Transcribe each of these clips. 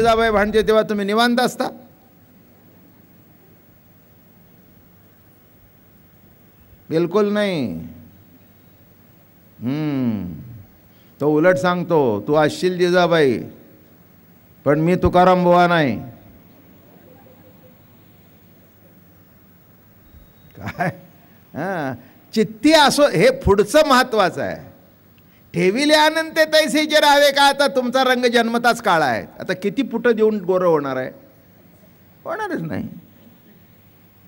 जिजाबाई भांडते तेव्हा तुम्ही निवांत असता? बिलकुल नाही. तो उलट सांगतो, तू असशील जिजाबाई पण मी तुकाराम बुवा नाही. काय चित्ती असो, हे पुढचं महत्वाचं आहे. ठेविले आनंद ते तैसेचे राहावे का? आता तुमचा रंग जन्मताच काळा आहे. आता किती पुटं देऊन गोरं होणार आहे? होणारच नाही.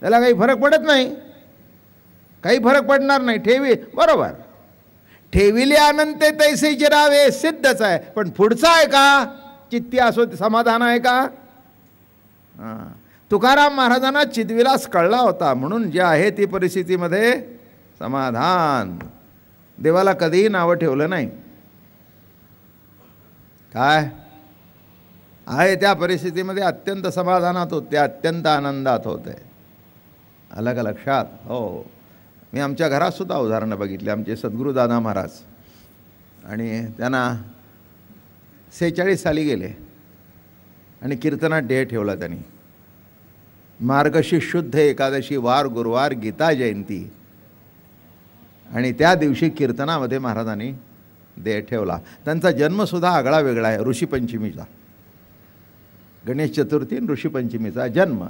त्याला काही फरक पडत नाही, काही फरक पडणार नाही. बरोबर, ठेविले आनंद ते तैसेचे राहावे सिद्धच आहे. पण पुढचा आहे का? चित्ती असो समाधान आहे का? तुकाराम महाराजांना चिद्विलास कळला होता, म्हणून जे आहे ती परिस्थितीमध्ये समाधान. देवाला कधीही नावं ठेवलं नाही. काय आहे त्या परिस्थितीमध्ये अत्यंत समाधानात होते, अत्यंत आनंदात होते. आलं का लक्षात? हो. मी आमच्या घरात सुद्धा उदाहरणं बघितली. आमचे सद्गुरू दादा महाराज, आणि त्यांना 46 साली गेले आणि कीर्तनात ध्येय ठेवला त्यांनी. मार्गशीर्ष शुद्ध एकादशी, वार गुरुवार, गीता जयंती. आणि त्या दिवशी कीर्तनामध्ये महाराजांनी ध्येय ठेवला. त्यांचा जन्मसुद्धा आगळा वेगळा आहे. ऋषीपंचमीचा, गणेश चतुर्थी ऋषीपंचमीचा जन्म.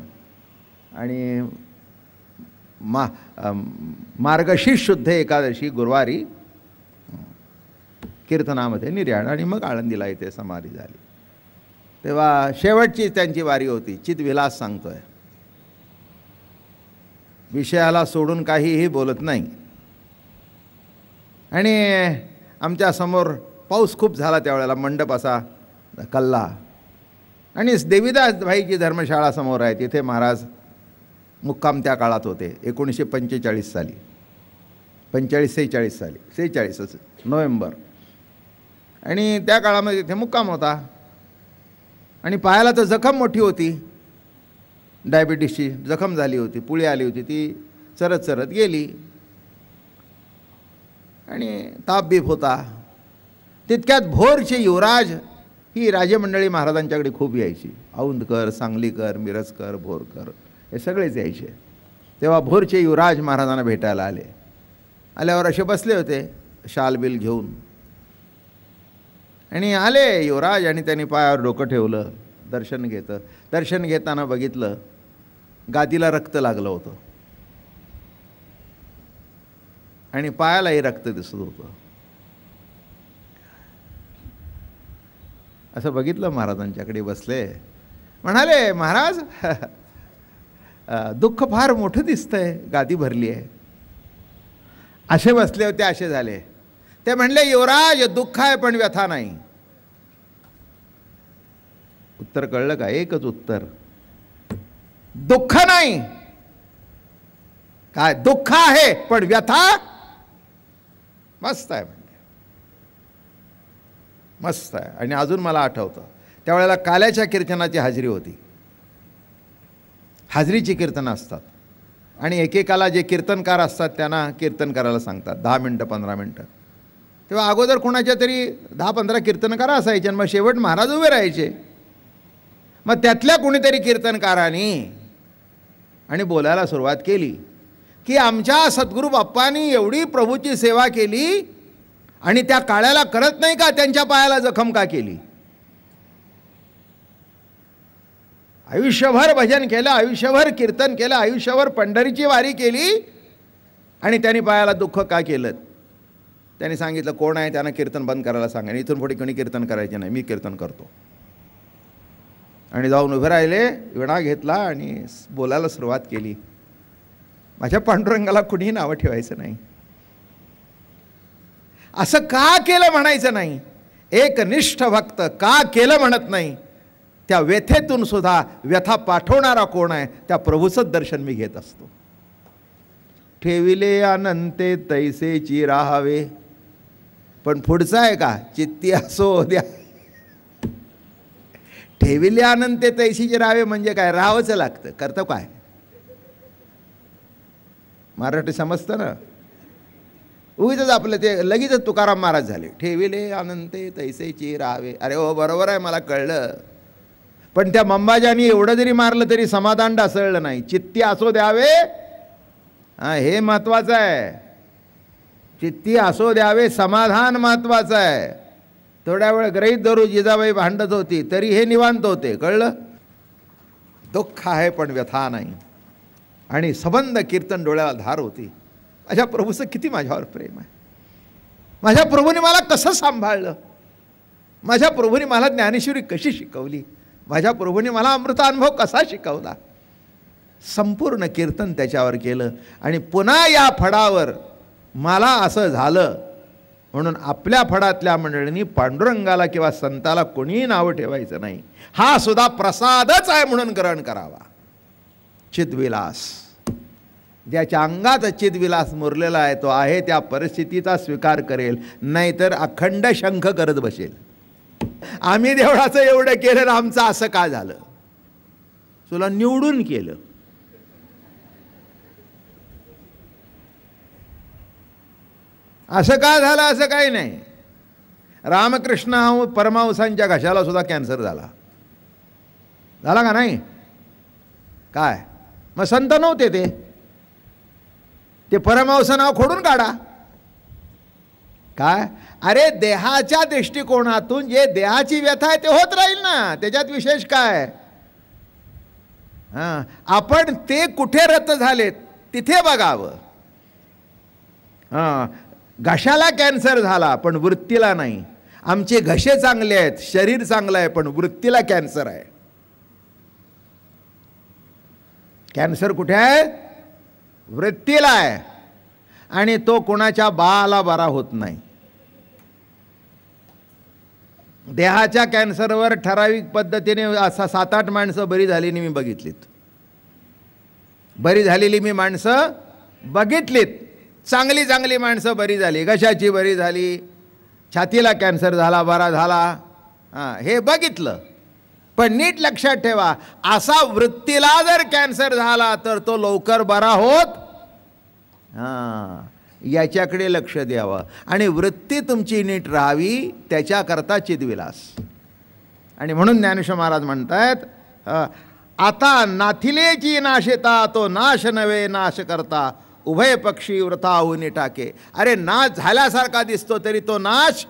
आणि मार्गशीर्ष शुद्ध एकादशी गुरुवारी कीर्तनामध्ये निर्याण, आणि मग आळंदीला इथे समाधी झाली. तेव्हा शेवटची त्यांची वारी होती. चितविलास सांगतोय, विषयाला सोडून काहीही बोलत नाही. आणि आमच्या समोर पाऊस खूप झाला त्यावेळेला, मंडप असा कल्ला, आणि देवीदास भाईची धर्मशाळा समोर आहे. तिथे महाराज मुक्काम त्या काळात होते. 1945 साली, 45-46 साली, 46 नोव्हेंबर. आणि त्या काळामध्ये तिथे मुक्काम होता. आणि पायाला तर जखम मोठी होती, डायबिटीसची जखम झाली होती, पुळी आली होती. ती चरत चरत गेली आणि ताप बीप होता. तितक्यात भोरचे युवराज ही राजमंडळी महाराजांच्याकडे खूप यायची. औंधकर, सांगलीकर, मिरजकर, भोरकर हे सगळेच यायचे. तेव्हा भोरचे युवराज महाराजांना भेटायला आले. आल्यावर असे बसले होते शाल बिल घेऊन. आणि आले युवराज, आणि त्यांनी पायावर डोकं ठेवलं. दर्शन घेताना बघितलं गादीला रक्त लागलं होतं, आणि पायालाही रक्त दिसत होतं. असं बघितलं, महाराजांच्याकडे बसले. म्हणाले, महाराज दुःख फार मोठं दिसतंय, गादी भरली आहे. असे बसले होते, असे झाले. ते म्हणले, युवराज दुःख आहे पण व्यथा नाही. उत्तर कळलं का? एकच उत्तर, दुःख नाही. काय दुःख आहे पण व्यथा? मस्त आहे म्हणजे, मस्त आहे. आणि अजून मला आठवतं त्यावेळेला काल्याच्या कीर्तनाची हाजरी होती. हाजरीची कीर्तनं असतात, आणि एकेकाला जे कीर्तनकार असतात त्यांना कीर्तन करायला सांगतात 10 मिनटं 15 मिनटं. तेव्हा अगोदर कोणाच्या तरी 10-15 कीर्तनकार असायचे, आणि मग शेवट महाराज उभे राहायचे. मग त्यातल्या कोणीतरी कीर्तनकारांनी आणि बोलायला सुरुवात केली की आमच्या सद्गुरू बाप्पांनी एवढी प्रभूची सेवा केली, आणि त्या काळ्याला कळत नाही का त्यांच्या पायाला जखम का केली? आयुष्यभर भजन केलं, आयुष्यभर कीर्तन केलं, आयुष्यभर पंढरीची वारी केली, आणि त्यांनी पायाला दुःख का केलं? त्यांनी सांगितलं, कोण आहे त्यांना कीर्तन बंद करायला सांगा, आणि इथून पुढे कोणी कीर्तन करायचे नाही, मी कीर्तन करतो. आणि जाऊन उभे राहिले, विणा घेतला आणि बोलायला सुरुवात केली, माझ्या पांडुरंगाला कुणीही नावं ठेवायचं नाही. असं का केलं म्हणायचं नाही. एकनिष्ठ भक्त का केलं म्हणत नाही. त्या व्यथेतून सुद्धा व्यथा पाठवणारा कोण आहे, त्या प्रभूचं दर्शन मी घेत असतो. ठेविले अनंते तैसेची राहावे. पण पुढचं आहे का? चित्ती असो द्या. ठेविले अनंते तैसेची राहावे म्हणजे काय? राहावंच लागतं. करतं काय? मराठी समजतं ना? उगीच आपलं ते लगेचच तुकाराम महाराज झाले. ठेविले अनंते तैसेची राहावे. अरे हो, बरोबर आहे, मला कळलं. पण त्या मंबाजानी एवढं जरी मारलं तरी समाधान ढासळलं नाही. चित्ती असो द्यावे, हे महत्वाचं आहे. चित्ती असो द्यावे, समाधान महत्वाचं आहे. थोड्या वेळ गृहीत धरू जिजाबाई भांडत होती तरी हे निवांत होते. कळलं? दुःख आहे पण व्यथा नाही. आणि सबंध कीर्तन डोळ्याला धार होती. माझ्या प्रभूचं किती माझ्यावर प्रेम आहे. माझ्या प्रभूने मला कसं सांभाळलं. माझ्या प्रभूने मला ज्ञानेश्वरी कशी शिकवली. माझ्या प्रभूने मला अमृतानुभव कसा शिकवला. संपूर्ण कीर्तन त्याच्यावर केलं. आणि पुन्हा या फडावर मला असं झालं म्हणून आपल्या फडातल्या मंडळींनी पांडुरंगाला किंवा संताला कोणीही नावं ठेवायचं नाही. हा सुद्धा प्रसादच आहे म्हणून ग्रहण करावा. चिद्विलास, ज्याच्या अंगात चिद्विलास मुरलेला आहे तो आहे त्या परिस्थितीचा स्वीकार करेल, नाहीतर अखंड शंख करत बसेल. आम्ही देवळाचं एवढं केलं, आमचं असं का झालं. तुला निवडून केलं. असं का झालं असं काही नाही. रामकृष्ण परमहंसांच्या घशाला सुद्धा कॅन्सर झाला. झाला का नाही? काय मग संत नव्हते ते परमहंस नाव खोडून काढा. काय अरे देहाच्या दृष्टिकोनातून जे देहाची व्यथा आहे ते होत राहील ना, त्याच्यात विशेष काय. हां, आपण ते कुठे रत झालेत तिथे बघावं. हां, घशाला कॅन्सर झाला पण वृत्तीला नाही. आमचे घसे चांगले आहेत, शरीर चांगलं आहे, पण वृत्तीला कॅन्सर आहे. कॅन्सर कुठे आहे? वृत्तीला आहे. आणि तो कोणाच्या बाळाला बरा होत नाही. देहाच्या कॅन्सरवर ठराविक पद्धतीने असा 7-8 माणसं बरी झालेली मी बघितलीत. बरी झालेली मी माणसं बघितलीत. चांगली चांगली माणसं बरी झाली. घशाची बरी झाली, छातीला कॅन्सर झाला बरा झाला, हे बघितलं. पण नीट लक्षात ठेवा, असा वृत्तीला जर कॅन्सर झाला तर तो लवकर बरा होत. याच्याकडे लक्ष द्यावं. आणि वृत्ती तुमची नीट राहावी त्याच्याकरता चिद्विलास. आणि म्हणून ज्ञानेश्वर महाराज म्हणतायत, आता नाथिलेची नाशेता तो नाश नव्हे नाश करता, उभय पक्षी वृथा होऊन टाके. अरे नाश झाल्यासारखा दिसतो तरी तो नाश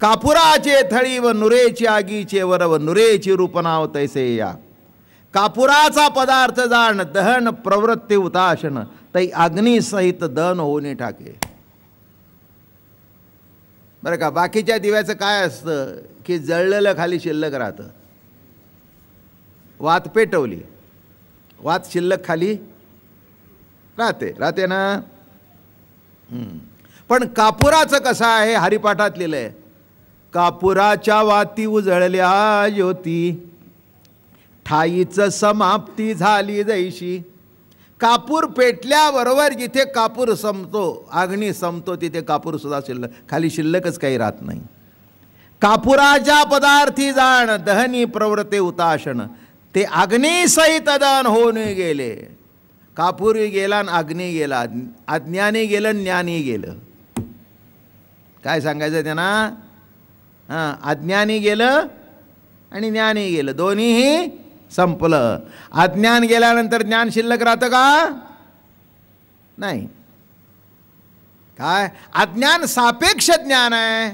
कापुराचे थळी व नुरेची आगीचे वर व नुरेची रूपनाव तैसे या. कापुराचा पदार्थ जाण दहन प्रवृत्ती उताशन, तै अग्निसहित दहन होऊन टाके. बरं का, बाकीच्या दिव्याचं काय असतं की जळलेलं खाली शिल्लक राहतं. वात पेटवली, वात शिल्लक खाली राहते ना. पण कापुराचं कसं आहे, हरिपाठात लिहिलंय, कापुराच्या वाती उजळल्या ज्योती, ठाईच समाप्ती झाली जैशी. कापूर पेटल्याबरोबर जिथे कापूर संपतो, अग्नी संपतो, तिथे कापूर सुद्धा शिल्लक खाली शिल्लकच काही राहत नाही. कापुराच्या पदार्थी जाण दहनी प्रवृत्ते उताशन, ते अग्निसहित दहन होऊन गेले. कापूरही गेला आणि अग्नी गेला, अज्ञानी गेलं ज्ञानी गेलं. काय सांगायचं त्यांना? अज्ञानी गेलं आणि ज्ञानी गेलं, दोन्हीही संपलं. अज्ञान गेल्यानंतर ज्ञान शिल्लक राहतं का? नाही. काय अज्ञान सापेक्ष ज्ञान आहे.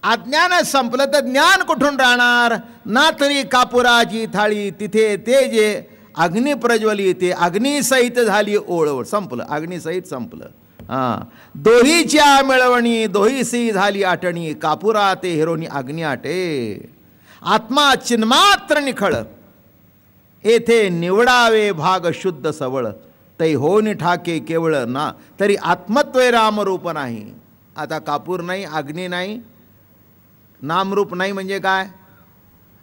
अज्ञानच संपलं तर ज्ञान कुठून राहणार ना. तरी कापुराची थाळी तिथे ते जे अग्नी प्रज्वली ते अग्निसहित झाली ओळवळ, संपलं, अग्निसहित संपलं. दोहीच्या मिळवणी दोहीसी झाली आटणी, कापुरा ते हिरोनी अग्नी आटे. आत्मा चिन्मात्र निखळ, येथे निवडावे भाग शुद्ध सवळ, तै होनी ठाके केवळ ना. तरी आत्मत्वे रामरूप नाही. आता कापूर नाही, अग्नी नाही, नामरूप नाही म्हणजे काय?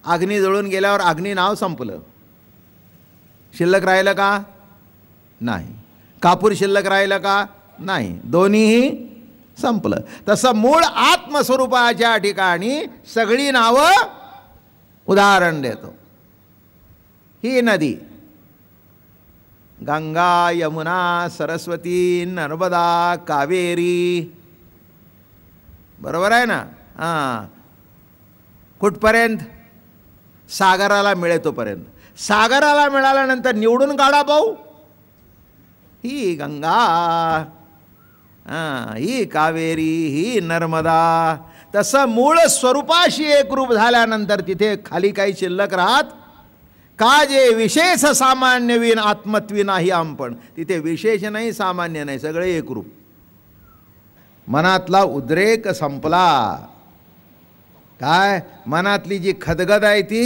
अग्नी जळून गेल्यावर अग्नी नाव संपलं, शिल्लक राहिलं का? नाही. कापूर शिल्लक राहिलं का? नाही. दोन्हीही संपलं. तसं मूळ आत्मस्वरूपाच्या ठिकाणी सगळी नावं उदाहरण देतो. ही नदी गंगा, यमुना, सरस्वती, नर्मदा, कावेरी, बरोबर आहे ना? कुठपर्यंत? सागराला मिळेतोपर्यंत. सागराला मिळाल्यानंतर निवडून काढा भाऊ, ही गंगा, ही कावेरी, ही नर्मदा. तसं मूळ स्वरूपाशी एकरूप झाल्यानंतर तिथे खाली काही शिल्लक राहत का? जे विशेष सामान्यवीन आत्मत्वी नाही आपण, तिथे विशेष नाही सामान्य नाही, सगळे एकरूप. मनातला उद्रेक संपला. काय? मनातली जी खदगद आहे ती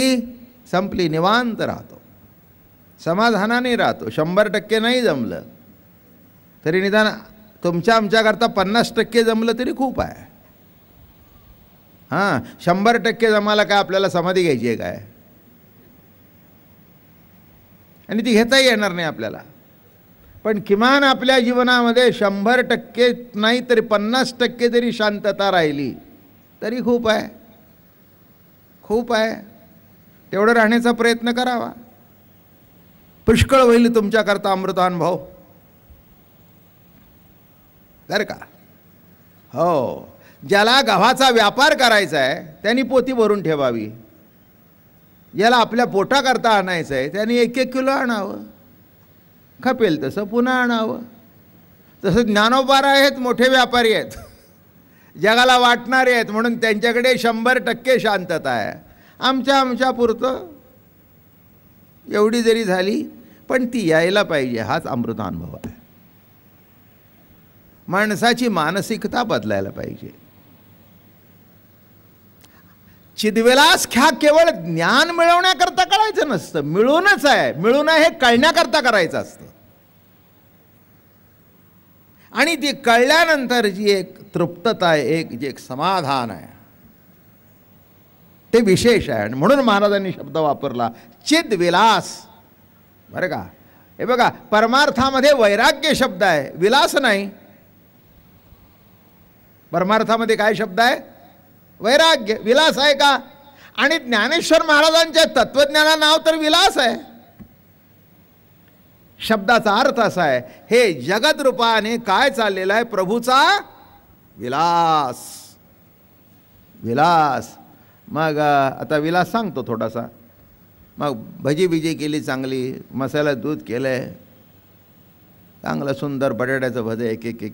संपली, निवांत राहतो, समाधानाने राहतो. 100% नाही जमलं तरी निदान तुमच्या आमच्याकरता 50% जमलं तरी खूप आहे. हां, 100% जमायला काय आपल्याला समाधी घ्यायची आहे काय? आणि ती घेता येणार नाही आपल्याला. पण किमान आपल्या जीवनामध्ये 100% नाही तरी 50% जरी शांतता राहिली तरी खूप आहे, खूप आहे. तेवढं राहण्याचा प्रयत्न करावा. पुष्कळ होईल तुमच्याकरता अमृतानुभव, बरं का? हो, ज्याला गव्हाचा व्यापार करायचा आहे त्यांनी पोती भरून ठेवावी. ज्याला आपल्या पोटाकरता आणायचं आहे त्यांनी 1-1 किलो आणावं. खपेल तसं पुन्हा आणावं. तसं ज्ञानोबा आहेत, मोठे व्यापारी आहेत, जगाला वाटणारे आहेत, म्हणून त्यांच्याकडे 100% शांतता आहे. आमच्या पुरतं एवढी जरी झाली पण ती यायला पाहिजे. हाच अमृतानुभव आहे. माणसाची मानसिकता बदलायला पाहिजे. चिदविलास ख्या केवळ ज्ञान मिळवण्याकरता करायचं नसतं, मिळूनच आहे. मिळून हे कळण्याकरता करायचं असतं. आणि ती कळल्यानंतर जी एक तृप्तता आहे, जे एक समाधान आहे, ते विशेष आहे. म्हणून महाराजांनी शब्द वापरला चिदविलास. बरं का? हे बघा, परमार्थामध्ये वैराग्य शब्द आहे, विलास नाही. परमार्थामध्ये काय शब्द आहे? वैराग्य. विलास आहे का? आणि ज्ञानेश्वर महाराजांच्या तत्वज्ञाना नाव तर विलास आहे. शब्दाचा अर्थ असा आहे, हे जगद्रूपाने काय चाललेलं आहे? प्रभूचा विलास. विलास. मग आता विलास सांगतो थोडासा. मग भजी बिजी केली चांगली, मसाला दूध केलं आहे, चांगलं सुंदर बटाट्याचं भजं,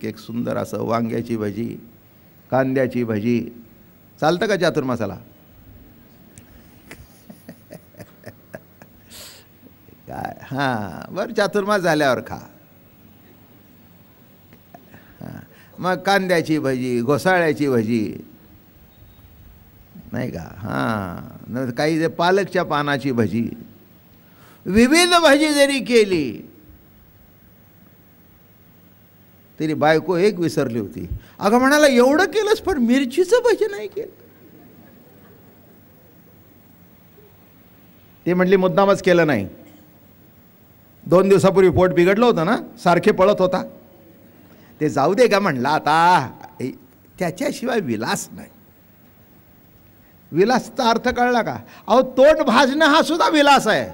एक सुंदर असं, वांग्याची भजी, कांद्याची भजी. चालतं का चातुर्मासाला? काय? हां, बरं, चातुर्मास झाल्यावर खा. हां, मग कांद्याची भजी, घोसाळ्याची भजी, नाही का? हां, काही जे पालकच्या पानाची भजी, विविध भजी जरी केली तरी बायको एक विसरली होती. अगं म्हणाला, एवढं केलंस पण मिरचीचं भजी नाही केलं. ते म्हटली मुद्दामच केलं नाही. 2 दिवसापूर्वी पोट बिघडलं होतं ना, सारखे पळत होता. ते जाऊ दे का म्हणला, आता त्याच्याशिवाय विलास नाही. विलासचा अर्थ कळला का? अहो, तोंड भाजणं हा सुद्धा विलास आहे.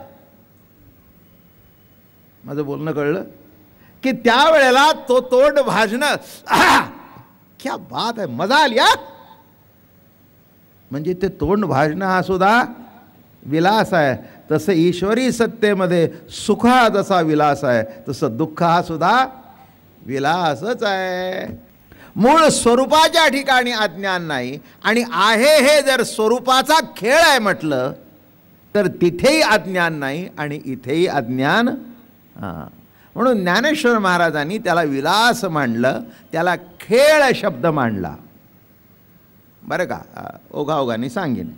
माझं बोलणं कळलं की त्यावेळेला तो तोंड भाजणं, क्या बात आहे, मजा आली. म्हणजे ते तोंड भाजणं हा सुद्धा विलास आहे. तसं ईश्वरी सत्तेमध्ये सुख हा जसा विलास आहे, तसं दुःख हा सुद्धा विलासच आहे. मूळ स्वरूपाच्या ठिकाणी अज्ञान नाही, आणि आहे हे जर स्वरूपाचा खेळ आहे म्हटलं तर तिथेही अज्ञान नाही आणि इथेही अज्ञान. म्हणून ज्ञानेश्वर महाराजांनी त्याला विलास मांडलं, त्याला खेळ शब्द मांडला. बरं का? ओघाओघाने सांगेन.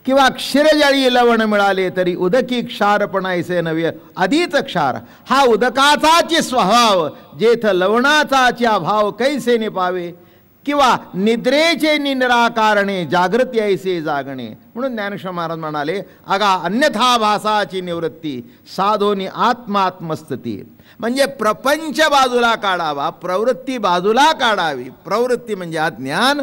किंवा क्षीरजळी लवण मिळाले तरी उदकी क्षारपण ऐसे नव्हे आधीच क्षार. हा उदकाचाची स्वभाव, जेथ लवणाचाची अभाव कैसे निपावे. किंवा निद्रेचे निराकारणे जागृती ऐसे जागणे. म्हणून ज्ञानेश्वर महाराज म्हणाले, अगा अन्यथा भासाची निवृत्ती साधोनी आत्मात्मस्थिती. म्हणजे प्रपंच बाजूला काढावा, प्रवृत्ती बाजूला काढावी. प्रवृत्ती म्हणजे अज्ञान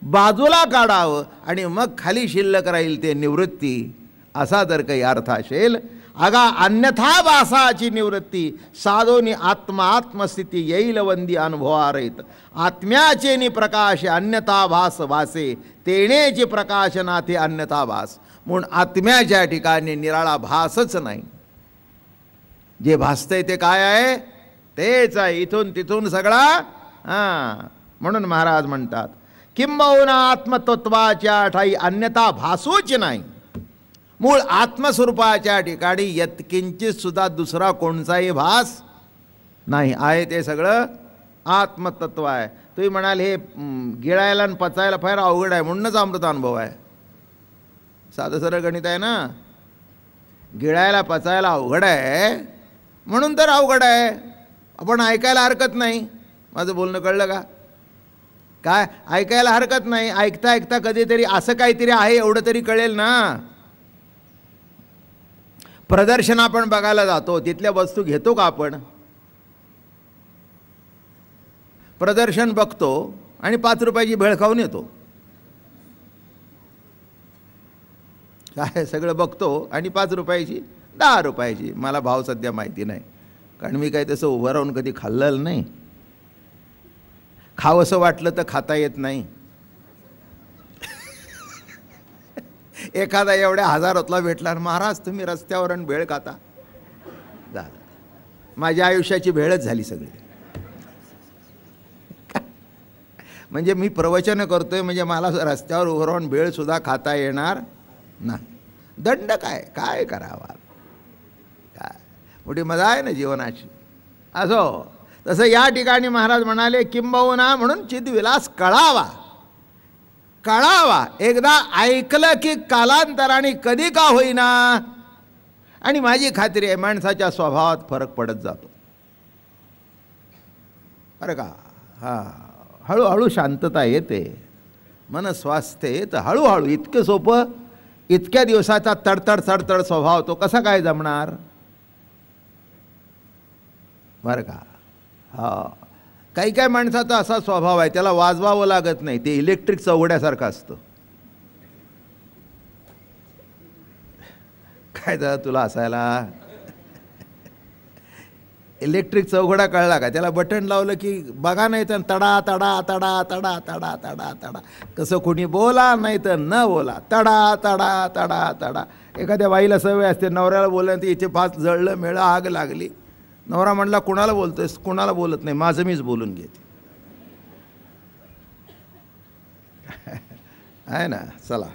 बाजूला काढावं आणि मग खाली शिल्लक राहील ते निवृत्ती. असा जर काही अर्थ असेल, अगा अन्यथा भासाची निवृत्ती साधोनी आत्मस्थिती येईल वंदी अनुभवारहित आत्म्याचे नि प्रकाश अन्यथा भास भासे तेणेची प्रकाशनाथे अन्यथा भास. म्हणून आत्म्याच्या ठिकाणी निराळा भासच नाही. जे भासतंय ते काय आहे? तेच आहे. इथून तिथून सगळा म्हणून महाराज म्हणतात किंबहुना आत्मतत्वाच्या ठाई अन्यथा भासूच नाही. मूळ आत्मस्वरूपाच्या ठिकाणी यत्किंचित सुद्धा दुसरा कोणताही भास नाही आहे. ते सगळं आत्मतत्व आहे. तुम्ही म्हणाल हे गिळायला आणि पचायला फार अवघड आहे म्हणूनच अमृत अनुभव आहे. साधं सरळ गणित आहे ना. गिळायला पचायला अवघड आहे म्हणून तर अवघड आहे. आपण ऐकायला हरकत नाही. माझं बोलणं कळलं का? काय ऐकायला हरकत नाही. ऐकता ऐकता कधीतरी असं काहीतरी आहे एवढं तरी कळेल ना. प्रदर्शन आपण बघायला जातो, तिथल्या वस्तू घेतो का आपण? प्रदर्शन बघतो आणि 5 रुपयाची भेळ खाऊन येतो. काय सगळं बघतो आणि 5 रुपयाची 10 रुपयाची. मला भाव सध्या माहिती नाही कारण मी काही तसं उभं राहून कधी खाल्लेलं नाही. खावंसं वाटलं तर खाता येत नाही. एखादा एवढ्या हजारातला भेटला आणि महाराज तुम्ही रस्त्यावर भेळ खाता. झालं माझ्या आयुष्याची भेळच झाली सगळी. म्हणजे मी प्रवचन करतोय म्हणजे मला रस्त्यावर उभं राहून भेळसुद्धा खाता येणार नाही. दंड काय काय करावा? काय मोठी मजा आहे ना जीवनाची. असो तसं या ठिकाणी महाराज म्हणाले किंबहुना म्हणून चिदविलास कळावा. कळावा एकदा ऐकलं की कालांतराने कधी का होईना. आणि माझी खात्री आहे माणसाच्या स्वभावात फरक पडत जातो बरं का. हळूहळू शांतता येते, मन स्वास्थ्य येतं हळूहळू. इतकं सोपं इतक्या दिवसाचा तडतड तडतड स्वभाव तो कसा काय जमणार बरं का. काही काय माणसाचा असा स्वभाव आहे त्याला वाजवावं लागत नाही. ते इलेक्ट्रिक चौघड्यासारखं असतं. काय झालं तुला असायला? इलेक्ट्रिक चौघडा कळला का? त्याला बटन लावलं की बघा नाही तर तडा तडा तडा तडा तडा तडा तडा. कसं कोणी बोला नाही तर न बोला तडा तडा तडा तडा. एखाद्या बाईला सवय असते नवऱ्याला बोलल्यानंतर इथे 5 जळलं मेळं आग लागली. नवरा म्हणला कुणाला बोलतोयस? कुणाला बोलत नाही माझं मीच बोलून घेते. आहे ना. चला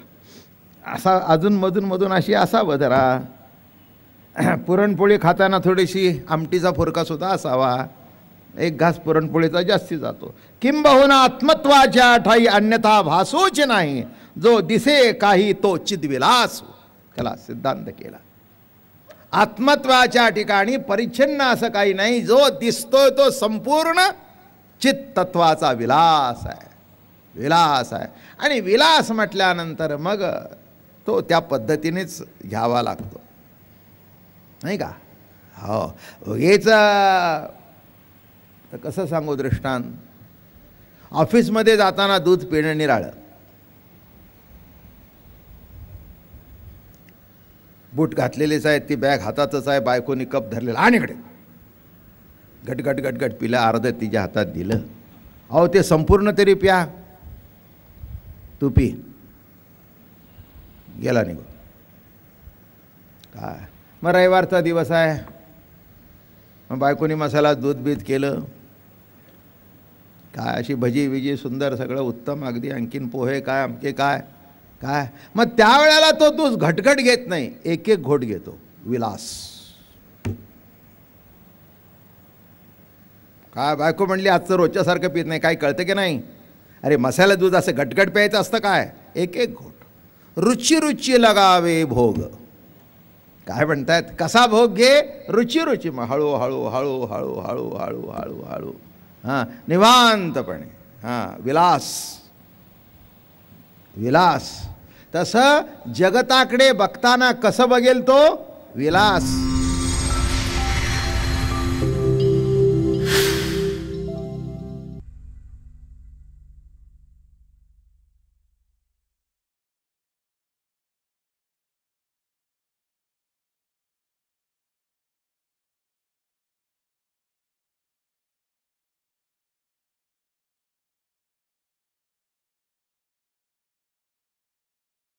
असा अजून मधून अशी असावं जरा. पुरणपोळी खाताना थोडीशी आमटीचा फुरकासुद्धा असावा. 1 घास पुरणपोळीचा जास्ती जातो. किंबहुना आत्मत्वाच्या ठाई अन्यथा भासूच नाही. जो दिसे काही तो चिदविलास. त्याला सिद्धांत केला. आत्मत्वाच्या ठिकाणी परिच्छिन्न असं काही नाही. जो दिसतोय तो संपूर्ण चित्तत्वाचा विलास आहे. विलास आहे. आणि विलास म्हटल्यानंतर मग तो त्या पद्धतीनेच घ्यावा लागतो नाही का. हो हेच तर कसं सांगू दृष्टांत. ऑफिसमध्ये जाताना दूध पिणं निराळं. बूट घातलेलेच आहेत, ती बॅग हातातच आहे, बायकोनी कप धरलेला आणि इकडे गटगट गटगट पिलं. अर्ध तिच्या हातात दिलं. अहो ते संपूर्ण तरी प्या. तू पी. गेला निघून. काय मग रविवारचा दिवस आहे. मग बायकोनी मसाला दूध बीत केलं. काय अशी भजी विजी सुंदर सगळं उत्तम अगदी. आणखीन पोहे काय आमके काय काय. मग त्यावेळेला तो तू घटघट घेत नाही, 1-1 घोट घेतो. विलास. काय बायको म्हणली आजचं रोजच्यासारखं पित नाही. काय कळतं की नाही? अरे मसाला दूध असं घटघट प्यायचं असतं काय? 1-1 घोट. रुची रुची लगावे भोग. काय म्हणतायत? कसा भोग घे? रुची रुची. मग हळू हळू हळू हळू हळू हळू हळू हळू निवांतपणे. विलास. विलास. तसं जगताकडे बघताना कसं बघेल तो? विलास.